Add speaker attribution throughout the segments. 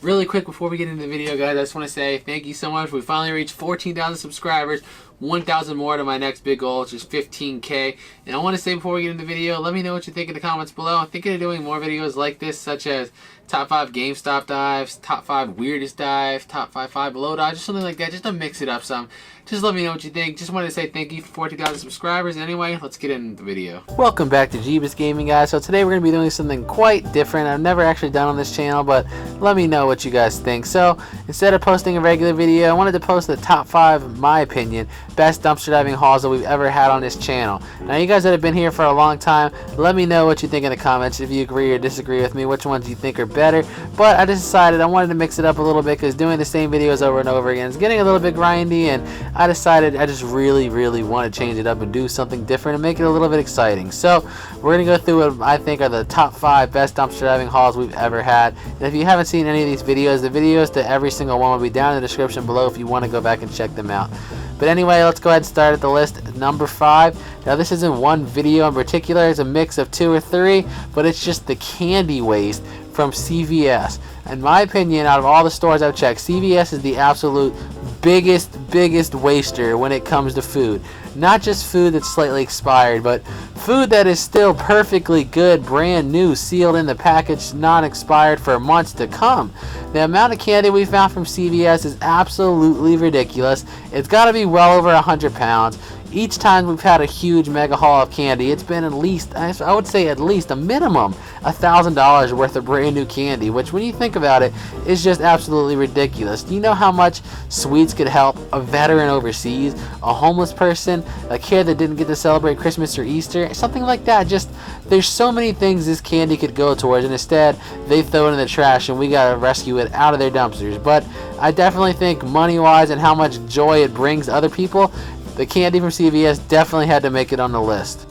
Speaker 1: Really quick before we get into the video, guys, I just want to say thank you so much. We finally reached 14,000 subscribers, 1,000 more to my next big goal, which is 15K. And I want to say before we get into the video, let me know what you think in the comments below. I'm thinking of doing more videos like this, such as top 5 GameStop dives, top 5 weirdest dive, top 5 below dives, just something like that, just to mix it up some. Just let me know what you think. Just wanted to say thank you for 14,000 subscribers. Anyway, let's get into the video. Welcome back to Jebus Gaming, guys. So today we're going to be doing something quite different. I've never actually done on this channel, but let me know what you guys think. So instead of posting a regular video, I wanted to post the top 5, in my opinion, best dumpster diving hauls that we've ever had on this channel. Now, you guys that have been here for a long time, let me know what you think in the comments, if you agree or disagree with me, which ones you think are better. But I just decided I wanted to mix it up a little bit, because doing the same videos over and over again is getting a little bit grindy, and I decided I just really want to change it up and do something different and make it a little bit exciting. So we're going to go through what I think are the top 5 best dumpster diving hauls we've ever had. And if you haven't seen any of these videos, the videos to every single one will be down in the description below if you want to go back and check them out. But anyway, let's go ahead and start at the list. Number 5. Now, this isn't one video in particular. It's a mix of 2 or 3, but it's just the candy waste from CVS. In my opinion, out of all the stores I've checked, CVS is the absolute biggest waster when it comes to food. Not just food that's slightly expired, but food that is still perfectly good, brand new, sealed in the package, non-expired for months to come. The amount of candy we found from CVS is absolutely ridiculous. It's got to be well over 100 pounds. Each time we've had a huge mega haul of candy, it's been at least, I would say at least a minimum, $1,000 worth of brand new candy, which when you think about it, is just absolutely ridiculous. Do you know how much sweets could help a veteran overseas, a homeless person, a kid that didn't get to celebrate Christmas or Easter, something like that? Just, there's so many things this candy could go towards, and instead they throw it in the trash and we gotta rescue it out of their dumpsters. But I definitely think money-wise and how much joy it brings to other people, the candy from CVS definitely had to make it on the list.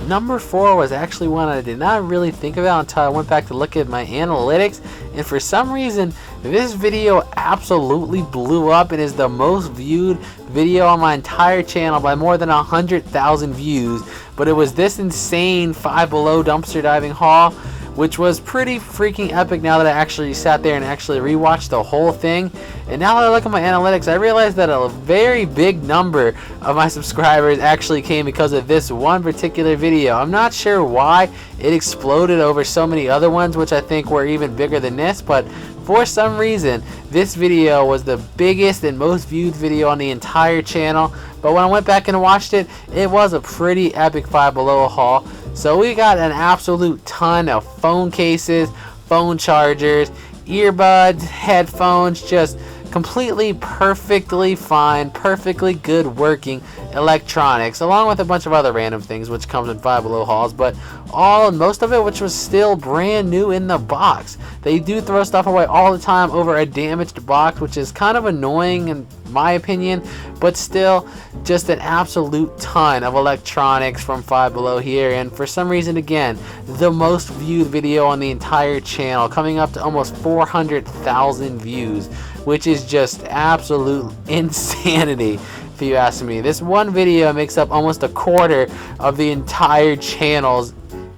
Speaker 1: Number 4 was actually one I did not really think about until I went back to look at my analytics, and for some reason this video absolutely blew up and is the most viewed video on my entire channel by more than 100,000 views. But it was this insane 5 Below dumpster diving haul, which was pretty freaking epic now that I actually sat there and actually rewatched the whole thing. And now that I look at my analytics, I realized that a very big number of my subscribers actually came because of this one particular video. I'm not sure why it exploded over so many other ones, which I think were even bigger than this, but for some reason this video was the biggest and most viewed video on the entire channel. But when I went back and watched it, it was a pretty epic 5 Below haul. So we got an absolute ton of phone cases, phone chargers, earbuds, headphones, just completely perfectly fine, perfectly good working electronics, along with a bunch of other random things which comes in 5 Below hauls, but most of it which was still brand new in the box. They do throw stuff away all the time over a damaged box, which is kind of annoying in my opinion, but still just an absolute ton of electronics from 5 Below here. And for some reason, again, the most viewed video on the entire channel, coming up to almost 400,000 views, which is just absolute insanity if you ask me. This one video makes up almost a quarter of the entire channel's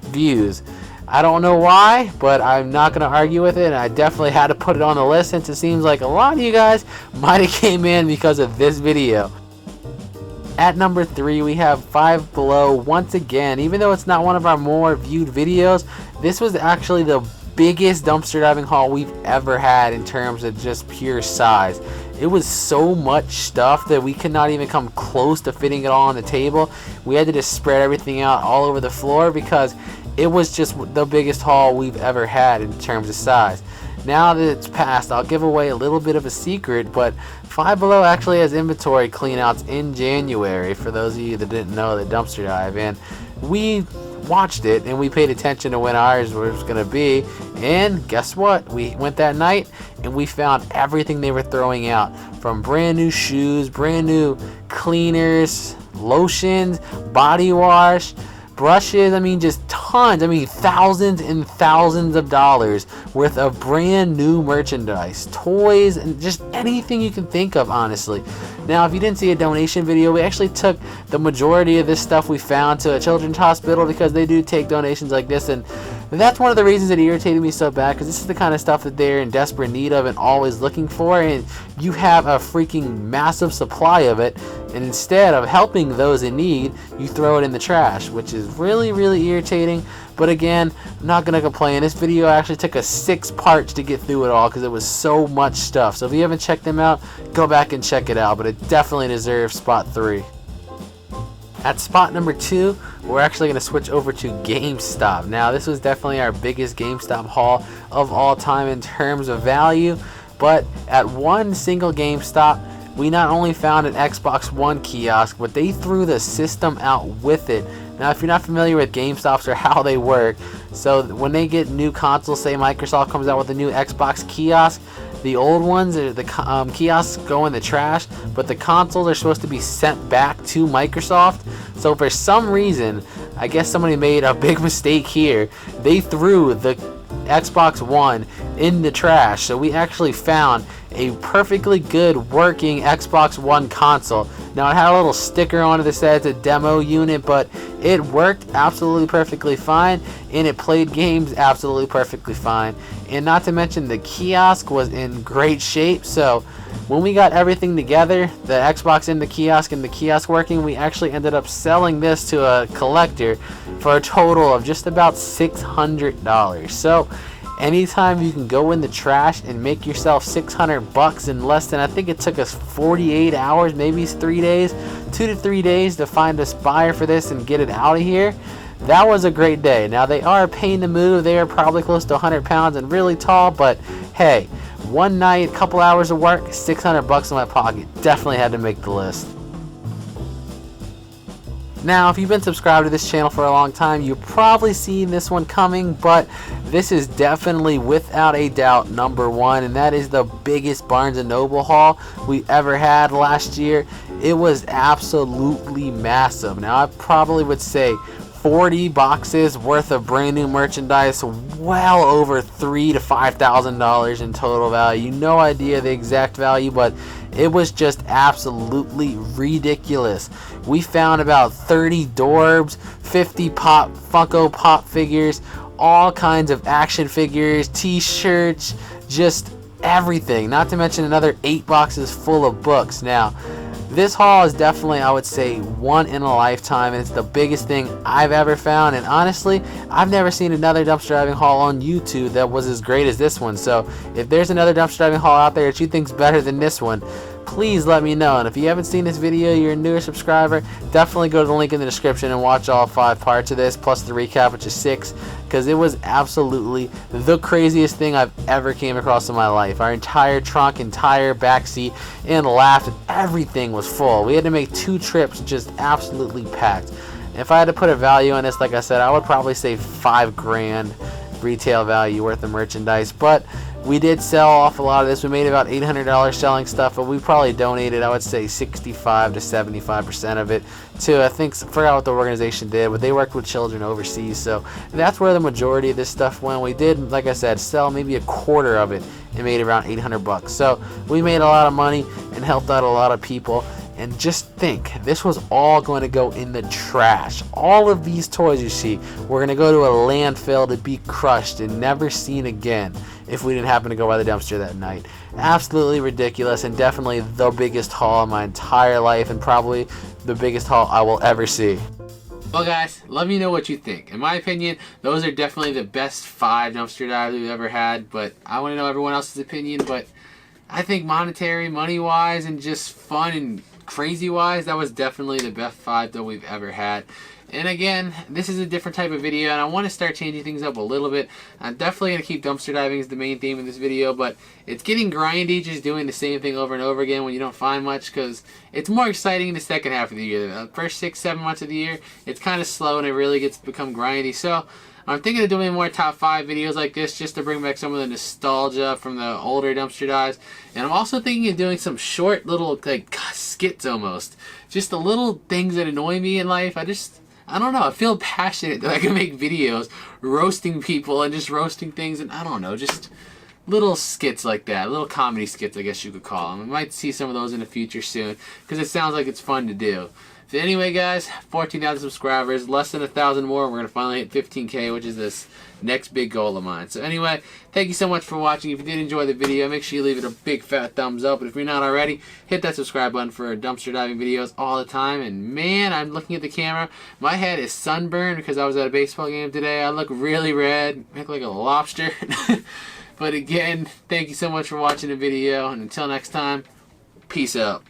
Speaker 1: views. I don't know why, but I'm not going to argue with it, and I definitely had to put it on the list since it seems like a lot of you guys might have came in because of this video. At number 3, we have 5 Below once again. Even though it's not one of our more viewed videos, this was actually the biggest dumpster diving haul we've ever had in terms of just pure size. It was so much stuff that we could not even come close to fitting it all on the table. We had to just spread everything out all over the floor because it was just the biggest haul we've ever had in terms of size. Now that it's passed, I'll give away a little bit of a secret, but 5 Below actually has inventory cleanouts in January, for those of you that didn't know the dumpster dive, and we watched it and we paid attention to when ours was going to be, and guess what? We went that night and we found everything they were throwing out, from brand new shoes, brand new cleaners, lotions, body wash, brushes, I mean just tons, I mean thousands and thousands of dollars worth of brand new merchandise, toys, and just anything you can think of, honestly. Now, if you didn't see a donation video, we actually took the majority of this stuff we found to a children's hospital because they do take donations like this, and That's one of the reasons it irritated me so bad, because this is the kind of stuff that they're in desperate need of and always looking for, and you have a freaking massive supply of it, and instead of helping those in need, you throw it in the trash, which is really, really irritating. But again, I'm not going to complain. This video actually took us 6 parts to get through it all because it was so much stuff. So if you haven't checked them out, go back and check it out. But it definitely deserves spot 3. At spot number 2, we're actually going to switch over to GameStop. Now, this was definitely our biggest GameStop haul of all time in terms of value. But at one single GameStop, we not only found an Xbox One kiosk, but they threw the system out with it. Now, if you're not familiar with GameStops or how they work, so when they get new consoles, say Microsoft comes out with a new Xbox kiosk, the old ones, the kiosks go in the trash, but the consoles are supposed to be sent back to Microsoft. So for some reason, I guess somebody made a big mistake here. They threw the Xbox One in the trash. So we actually found a perfectly good working Xbox One console. Now, it had a little sticker on it that said it's a demo unit, but it worked absolutely perfectly fine, and it played games absolutely perfectly fine. And not to mention, the kiosk was in great shape. So when we got everything together, the Xbox in the kiosk and the kiosk working, we actually ended up selling this to a collector for a total of just about $600. So anytime you can go in the trash and make yourself $600 in less than, I think it took us 48 hours, maybe 3 days, 2 to 3 days to find a buyer for this and get it out of here. That was a great day. Now, they are a pain to move. They are probably close to 100 pounds and really tall, but hey, one night, a couple hours of work, $600 in my pocket. Definitely had to make the list. Now, if you've been subscribed to this channel for a long time, you've probably seen this one coming, but this is definitely, without a doubt, number 1, and that is the biggest Barnes & Noble haul we ever had last year. It was absolutely massive. Now, I probably would say 40 boxes worth of brand new merchandise, well over $3,000 to $5,000 in total value. No idea the exact value, but it was just absolutely ridiculous. We found about 30 Dorbs, 50 Funko Pop figures, all kinds of action figures, t-shirts, just everything. Not to mention another 8 boxes full of books. Now, this haul is definitely, I would say, one in a lifetime, and it's the biggest thing I've ever found. And honestly, I've never seen another dumpster diving haul on YouTube that was as great as this one. So if there's another dumpster diving haul out there that you think's better than this one, please let me know. And if you haven't seen this video, you're a newer subscriber, definitely go to the link in the description and watch all 5 parts of this, plus the recap, which is 6, because it was absolutely the craziest thing I've ever came across in my life. Our entire trunk, entire back seat, and laughed, everything was full. We had to make 2 trips just absolutely packed. If I had to put a value on this, like I said, I would probably say $5 grand retail value worth of merchandise, but we did sell off a lot of this. We made about $800 selling stuff, but we probably donated, I would say, 65 to 75% of it to, I forgot what the organization did, but they worked with children overseas, so that's where the majority of this stuff went. We did, like I said, sell maybe a quarter of it and made around $800. So we made a lot of money and helped out a lot of people. And just think, this was all going to go in the trash. All of these toys you see were going to go to a landfill to be crushed and never seen again if we didn't happen to go by the dumpster that night. Absolutely ridiculous, and definitely the biggest haul in my entire life, and probably the biggest haul I will ever see. Well, guys, let me know what you think. In my opinion, those are definitely the best 5 dumpster dives we've ever had, but I want to know everyone else's opinion. But I think money-wise, and just fun and crazy-wise, that was definitely the best 5 that we've ever had. And again, this is a different type of video, and I want to start changing things up a little bit. I'm definitely going to keep dumpster diving as the main theme of this video, but it's getting grindy just doing the same thing over and over again when you don't find much, because it's more exciting in the second half of the year. The first 6-7 months of the year, it's kind of slow and it really gets become grindy. So I'm thinking of doing more top 5 videos like this just to bring back some of the nostalgia from the older dumpster dives. And I'm also thinking of doing some short little like skits almost. Just the little things that annoy me in life. I don't know, I feel passionate that I can make videos roasting people and just roasting things, and I don't know, just little skits like that, little comedy skits I guess you could call them. I might see some of those in the future soon, because it sounds like it's fun to do. So anyway, guys, 14,000 subscribers, less than 1,000 more, we're going to finally hit 15K, which is this next big goal of mine. So anyway, thank you so much for watching. If you did enjoy the video, make sure you leave it a big fat thumbs up. And if you're not already, hit that subscribe button for dumpster diving videos all the time. And man, I'm looking at the camera. My head is sunburned because I was at a baseball game today. I look really red. I look like a lobster. But again, thank you so much for watching the video. And until next time, peace out.